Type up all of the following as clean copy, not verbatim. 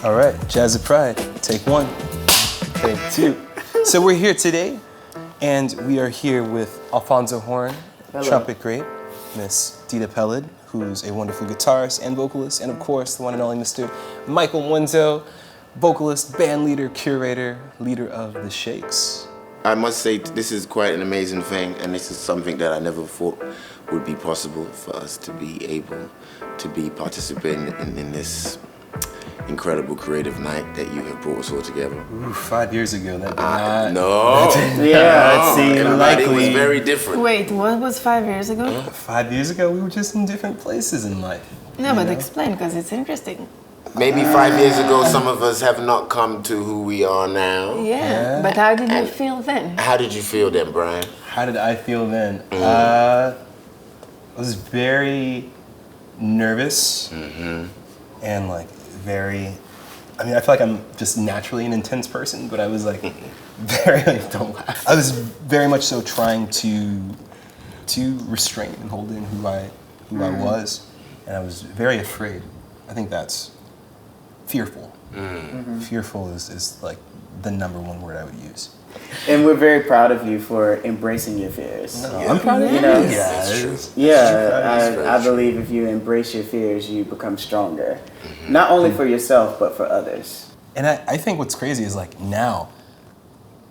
All right, Jazz of Pride, take one, take two. So we're here today, and we are here with Alphonso Horne, trumpet great, Miss Dida Pelled, who's a wonderful guitarist and vocalist, and of course, the one and only Mr. Michael Mwenso, vocalist, band leader, curator, leader of the Sheiks. I must say this is quite an amazing thing, and this is something that I never thought would be possible for us to be able to be participating in this incredible creative night that you have brought us all together. Ooh, 5 years ago, that did not... No. That seemed likely. It was very different. Wait, what was 5 years ago? 5 years ago, we were just in different places in life. No, but explain, because it's interesting. Maybe 5 years ago, some of us have not come to who we are now. Yeah, but how did you feel then? How did you feel then, Bryan? How did I feel then? I was very nervous and like very, I mean, I feel like I'm just naturally an intense person, but I was like very, like, don't laugh. I was very much so trying to restrain and hold in who I was, and I was very afraid. I think that's fearful. Fearful is like the number one word I would use. And we're very proud of you for embracing your fears. No, I'm proud of you. That's true. I believe if you embrace your fears, you become stronger. Not only for yourself, but for others. And I think what's crazy is like now,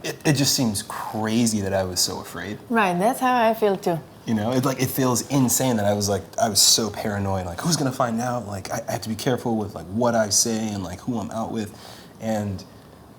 it just seems crazy that I was so afraid. Right, that's how I feel too. You know, it feels insane that I was so paranoid, like who's gonna find out? Like I have to be careful with like what I say and like who I'm out with. And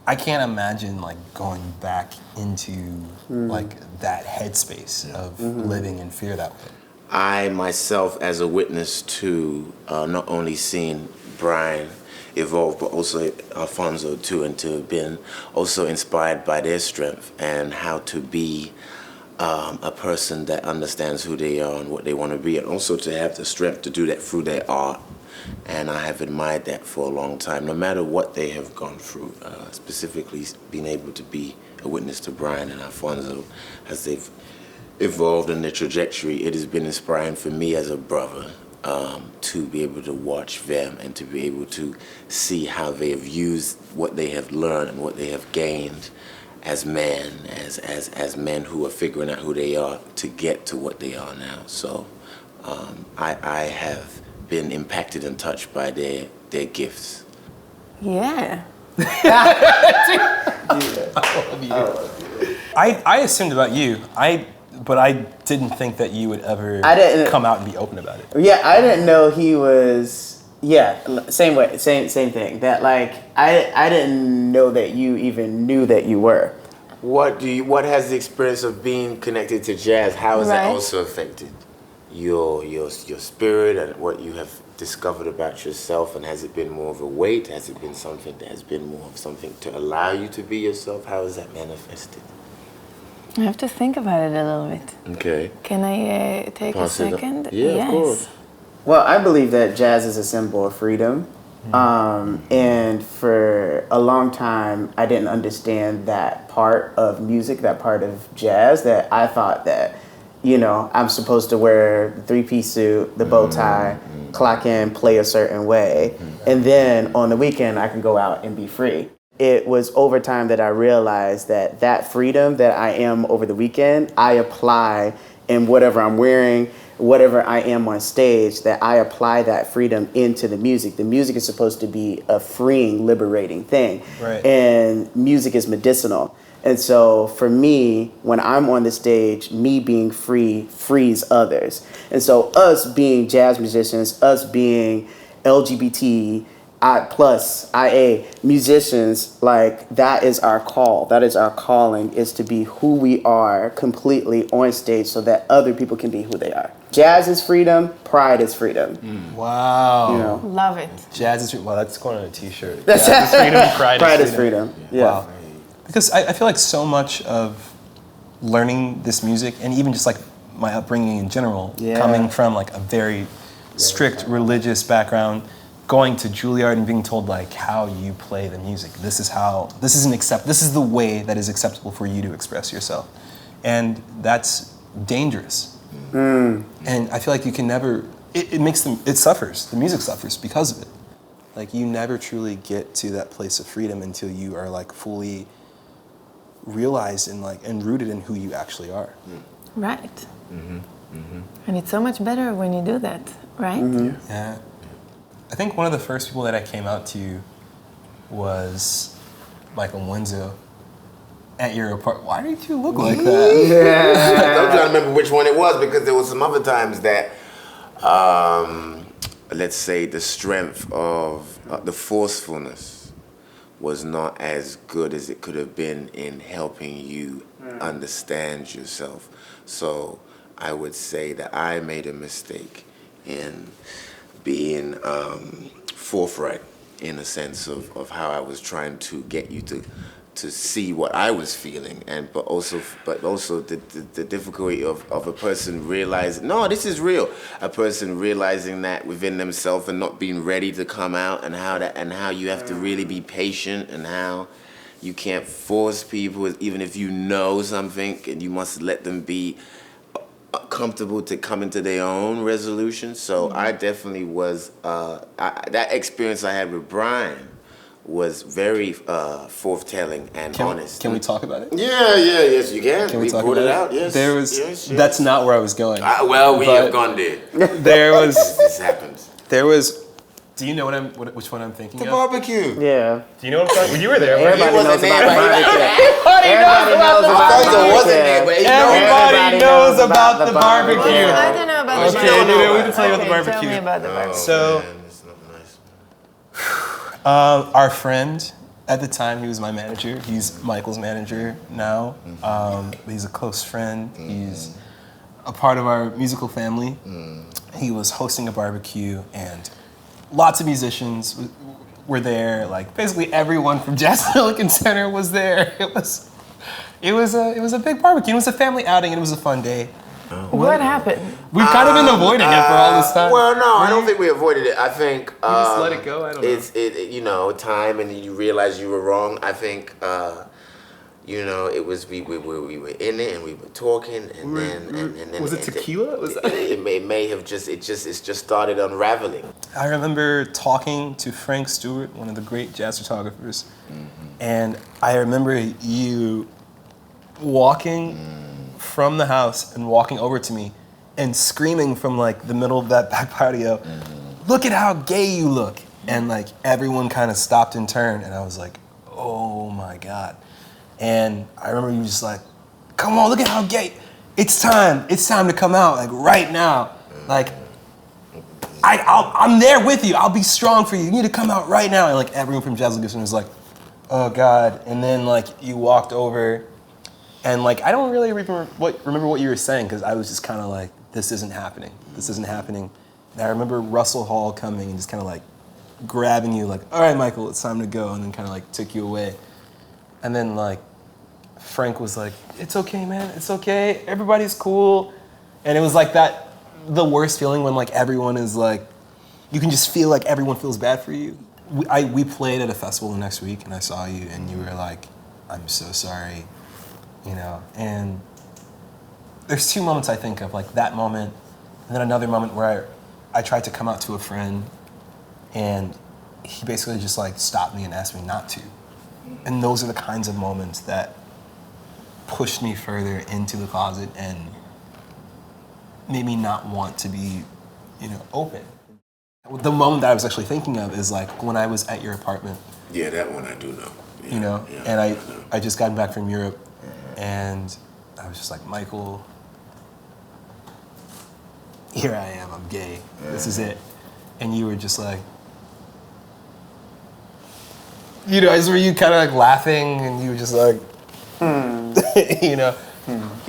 I can't imagine like going back into like that headspace of living in fear that way. I myself, as a witness to not only seeing Bryan evolve, but also Alphonso too, and to have been also inspired by their strength and how to be a person that understands who they are and what they want to be, and also to have the strength to do that through their art. And I have admired that for a long time, no matter what they have gone through, specifically being able to be a witness to Bryan and Alphonso as they've evolved in their trajectory. It has been inspiring for me as a brother to be able to watch them and to be able to see how they have used what they have learned and what they have gained as men, as men who are figuring out who they are to get to what they are now. So I have been impacted and touched by their gifts. Yeah. I assumed about you, but I didn't think that you would ever come out and be open about it. Yeah, I didn't know he was. Yeah, same way, same thing. That like I didn't know that you even knew that you were. What has the experience of being connected to jazz? How has that also affected your spirit and what you have discovered about yourself? And has it been more of a weight? Has it been something that has been more of something to allow you to be yourself? How has that manifested? I have to think about it a little bit. Okay. Can I take a second? Yeah, yes. of course. Well, I believe that jazz is a symbol of freedom. And for a long time, I didn't understand that part of music, that part of jazz, that I thought that, you know, I'm supposed to wear the three-piece suit, the bow tie, clock in, play a certain way, and then on the weekend I can go out and be free. It was over time that I realized that that freedom that I am over the weekend, I apply in whatever I'm wearing, whatever I am on stage, that I apply that freedom into the music. The music is supposed to be a freeing, liberating thing. Right. And music is medicinal. And so for me, when I'm on the stage, me being free frees others. And so us being jazz musicians, us being LGBT plus IA musicians, like that is our call. That is our calling, is to be who we are completely on stage so that other people can be who they are. Jazz is freedom, pride is freedom. Wow. You know? Love it. Jazz is freedom. Well, that's going on a t-shirt. Jazz is freedom, pride is freedom. Yeah. Wow. Because I feel like so much of learning this music, and even just like my upbringing in general, coming from like a very strict religious background, going to Juilliard and being told like how you play the music. This is the way that is acceptable for you to express yourself. And that's dangerous. And I feel like you can never, it suffers, the music suffers because of it. Like you never truly get to that place of freedom until you are like fully realized and rooted in who you actually are. Right. And it's so much better when you do that, right? Yeah. I think one of the first people that I came out to was Mwenso at your apartment. Why did you look like that? I'm trying to remember which one it was because there was some other times that, let's say, the strength of the forcefulness was not as good as it could have been in helping you understand yourself. So I would say that I made a mistake in being forthright in a sense of how I was trying to get you to see what I was feeling, but also the difficulty of a person realizing, no, this is real. A person realizing that within themselves and not being ready to come out, and how you have to really be patient, and how you can't force people, even if you know something, and you must let them be comfortable to come into their own resolution. So I definitely was, that experience I had with Bryan was very forthtelling and honest. Can we talk about it? Yes, you can. Can we talk brought about it out, yes. Yes. That's not where I was going. We have gone there. There was, This happens. do you know which one I'm thinking The of? barbecue. Yeah. Do you know what I'm talking about? You were there. Everybody wasn't knows there, about the but barbecue. Everybody knows about the Alphonso barbecue. wasn't there, but Everybody knows about the barbecue. I don't know about the Okay, barbecue. we can tell you about the Okay, barbecue. Tell me about the barbecue. So, Man, it's not nice. our friend at the time, he was my manager. He's Michael's manager now. He's a close friend. He's a part of our musical family. He was hosting a barbecue, and lots of musicians were there. Like basically everyone from Jazz Silicon Center was there. It was a big barbecue. It was a family outing, and it was a fun day. What happened? We've kind of been avoiding it for all this time. Well, no, I don't think we avoided it. I think just let it go? I don't know. It's time, and you realize you were wrong. I think it was we were in it and we were talking, and then was it tequila? It may have just started unraveling. I remember talking to Frank Stewart, one of the great jazz photographers, and I remember you walking from the house and walking over to me and screaming from like the middle of that back patio, "Look at how gay you look!" And like everyone kind of stopped and turned, and I was like, "Oh my God!" And I remember you just like, "Come on, look at how gay! It's time to come out, like right now, like." I'm there with you. I'll be strong for you. You need to come out right now. And like everyone from Jazz Silicon was like, "Oh God!" And then like you walked over, and like I don't really remember what you were saying because I was just kind of like, "This isn't happening. This isn't happening." And I remember Russell Hall coming and just kind of like grabbing you, like, "All right, Michael, it's time to go," and then kind of like took you away. And then like Frank was like, "It's okay, man. It's okay. Everybody's cool." And it was like that. The worst feeling when like everyone is like, you can just feel like everyone feels bad for you. We played at a festival the next week and I saw you and you were like, "I'm so sorry," and there's two moments I think of, like that moment and then another moment where I tried to come out to a friend and he basically just like stopped me and asked me not to. And those are the kinds of moments that pushed me further into the closet and made me not want to be, open. The moment that I was actually thinking of is like when I was at your apartment. Yeah, that one I do know. And I just gotten back from Europe, and I was just like, "Michael, here I am. I'm gay. This is it." And you were just like, I just remember you kind of like laughing, and you were just like,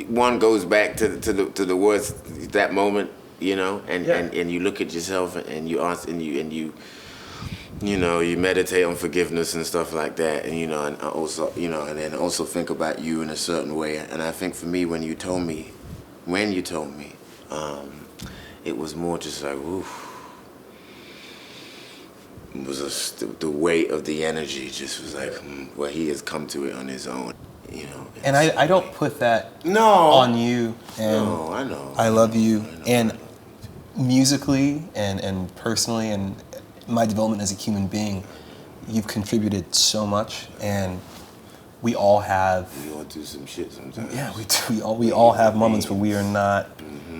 One goes back to the words, that moment, and you look at yourself and you ask and you meditate on forgiveness and stuff like that, and also and then also think about you in a certain way. And I think for me, when you told me, it was more just like, oof. It was just the weight of the energy just was like, well, he has come to it on his own. And I don't put that on you. And no, I know. I love you. And musically and personally and my development as a human being, you've contributed so much, and we all have. We all do some shit sometimes. Yeah, we do. We all have moments where we are not,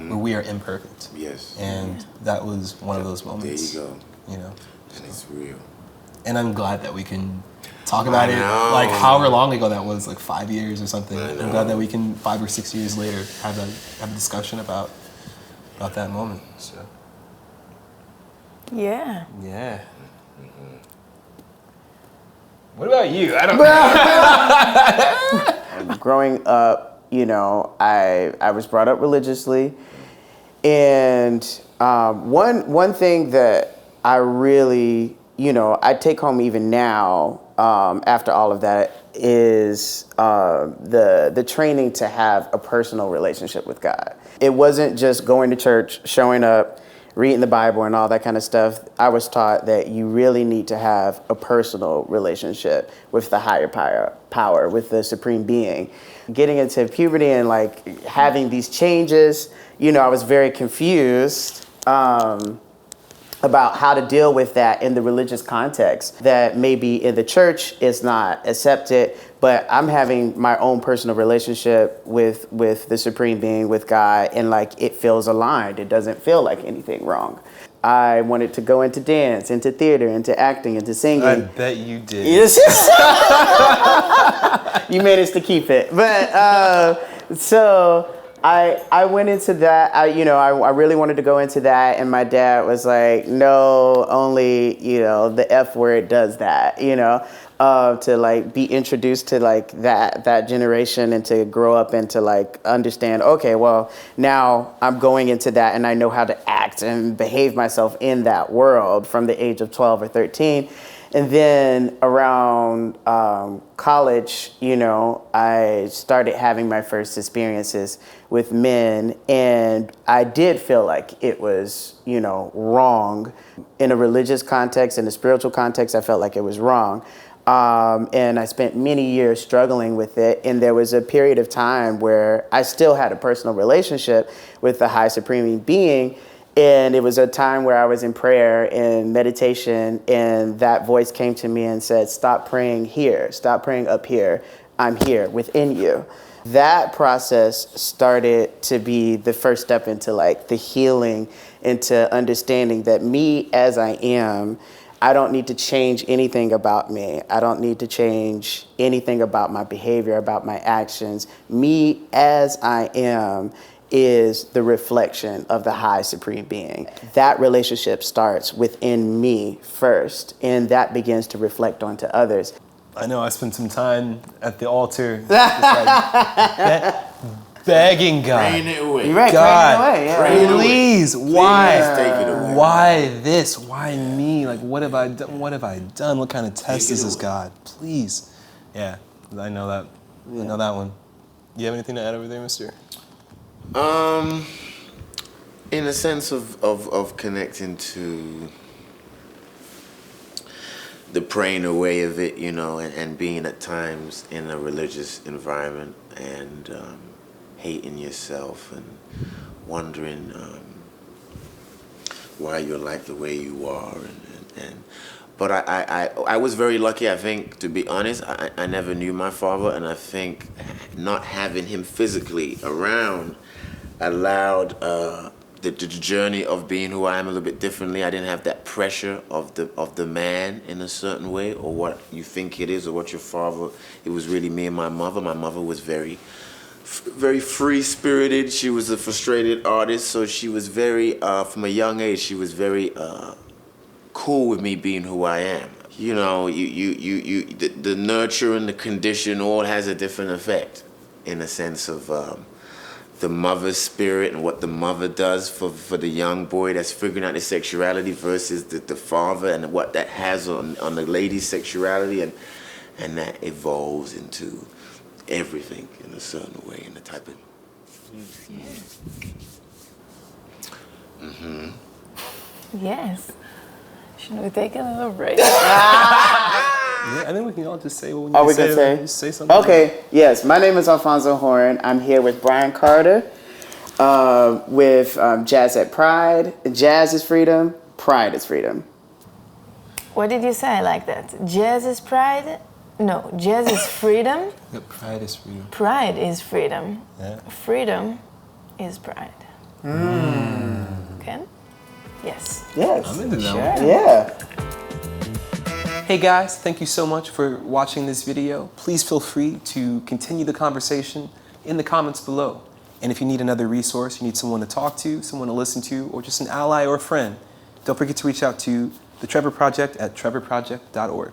where we are imperfect. Yes. And that was one of those moments. There you go. You know. And it's real. And I'm glad that we can talk about it. know. Like however long ago that was, like 5 years or something. I'm glad that we can 5 or 6 years later have a discussion about that moment. So. Yeah. Yeah. What about you? I don't know. Growing up, you know, I was brought up religiously, and one thing that I really, you know, I take home even now after all of that is the training to have a personal relationship with God. It wasn't just going to church, showing up, reading the Bible and all that kind of stuff. I was taught that you really need to have a personal relationship with the higher power, with the supreme being. Getting into puberty and like having these changes, you know, I was very confused about how to deal with that in the religious context, that maybe in the church is not accepted, but I'm having my own personal relationship with the supreme being, with God, and like it feels aligned. It doesn't feel like anything wrong. I wanted to go into dance, into theater, into acting, into singing. I bet you did. Yes. You managed to keep it. But so I went into that. I really wanted to go into that, and my dad was like, no, only, you know, the F word does that, you know, to like be introduced to like that generation and to grow up and to like understand, okay, well, now I'm going into that and I know how to act and behave myself in that world from the age of 12 or 13. And then around college, you know, I started having my first experiences with men, and I did feel like it was, you know, wrong. In a religious context, in a spiritual context, I felt like it was wrong. And I spent many years struggling with it, and there was a period of time where I still had a personal relationship with the high supreme being. And it was a time where I was in prayer and meditation, and that voice came to me and said, stop praying here, stop praying up here. I'm here within you. That process started to be the first step into like the healing, into understanding that me as I am, I don't need to change anything about me. I don't need to change anything about my behavior, about my actions. Me as I am is the reflection of the high supreme being. That relationship starts within me first, and that begins to reflect onto others. I know I spent some time at the altar just like begging God. Praying it away. You're right, God, praying it away. Yeah. please, why? Please take it away. Why this? Why me? Like, what have I done? What have I done? What kind of test is this, away. God? Please. Yeah, I know that. I know that one. You have anything to add over there, mister? In a sense of connecting to the praying away of it, you know, and being at times in a religious environment and hating yourself and wondering why you're like the way you are, but I was very lucky, I think, to be honest. I never knew my father, and I think not having him physically around allowed the journey of being who I am a little bit differently. I didn't have that pressure of the man in a certain way, or what you think it is, or what your father. It was really me and my mother. My mother was very free-spirited. She was a frustrated artist, so she was very, from a young age, she was very cool with me being who I am. You know, the nurture and the condition all has a different effect, in a sense of the mother's spirit and what the mother does for the young boy that's figuring out his sexuality versus the father and what that has on the lady's sexuality, and that evolves into everything in a certain way, in the type of. Mm-hmm. Yes. Should we take a little break? Yeah, I think we can all just say what we need Are we to say. gonna say? Just say something. Okay, yes. My name is Alphonso Horne. I'm here with Bryan Carter, with Jazz at Pride. Jazz is freedom. Pride is freedom. What did you say? I like that. Jazz is pride? No, jazz is freedom. Yep, pride is freedom. Pride is freedom. Yeah. Freedom is pride. Okay? Yes. Yes. I'm into that Sure. one. Yeah. Hey guys, thank you so much for watching this video. Please feel free to continue the conversation in the comments below. And if you need another resource, you need someone to talk to, someone to listen to, or just an ally or a friend, don't forget to reach out to the Trevor Project at trevorproject.org.